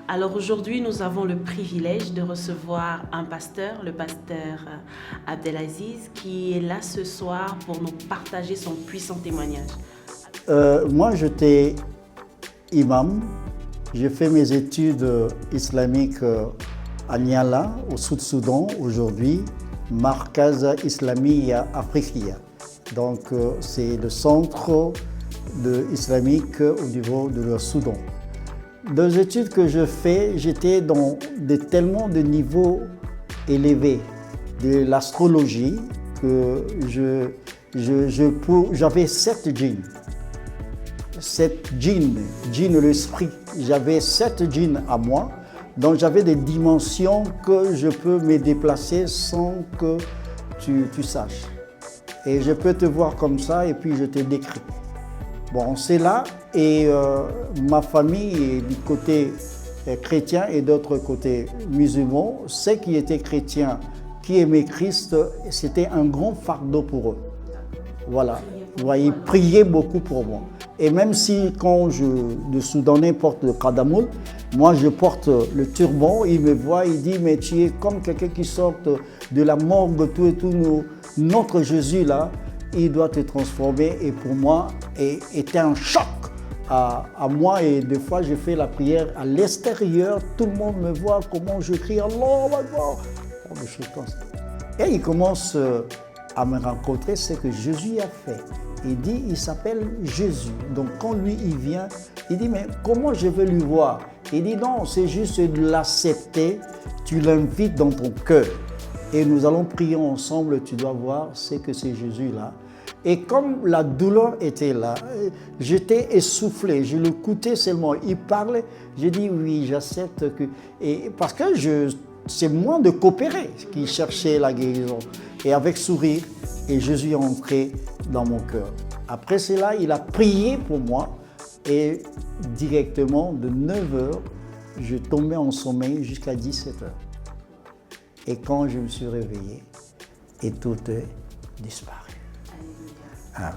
Alors aujourd'hui, nous avons le privilège de recevoir un pasteur, le pasteur Abdelaziz, qui est là ce soir pour nous partager son puissant témoignage. Moi, j'étais imam. J'ai fait mes études islamiques à Niala, au Sud-Soudan, aujourd'hui, Markaz Islamiyya Afriqiya. Donc, c'est le centre islamique au niveau de Soudan. Dans les études que je fais, j'étais dans tellement de niveaux élevés de l'astrologie que j'avais 7 djinns. 7 djinns l'esprit. J'avais 7 djinns à moi, donc j'avais des dimensions que je peux me déplacer sans que tu saches. Et je peux te voir comme ça et puis je te décris. Bon, c'est là et ma famille du côté chrétien et d'autre côté musulman, ceux qui étaient chrétiens, qui aimaient Christ, c'était un grand fardeau pour eux. Voilà, ils priaient beaucoup pour moi. Et même si quand le Soudanais porte le kadamoul, moi je porte le turban, il me voit, il dit mais tu es comme quelqu'un qui sort de la morgue, tout et tout, notre Jésus là, il doit te transformer. Et pour moi, était un choc à moi. Et des fois, j'ai fait la prière à l'extérieur. Tout le monde me voit comment je crie Allah Akbar. Des choses comme ça. Et il commence à me rencontrer ce que Jésus a fait. Il dit, il s'appelle Jésus. Donc quand lui, il vient, il dit, mais comment je vais lui voir? Il dit, non, c'est juste de l'accepter. Tu l'invites dans ton cœur. Et nous allons prier ensemble, tu dois voir ce que c'est Jésus là. Et comme la douleur était là, j'étais essoufflé, je l'écoutais seulement. Il parlait, j'ai dit oui, j'accepte que... Et parce que c'est moi de coopérer qui cherchait la guérison. Et avec sourire, et Jésus est entré dans mon cœur. Après cela, il a prié pour moi et directement de 9h, je tombais en sommeil jusqu'à 17h. Et quand je me suis réveillé, et tout est disparu. Amen.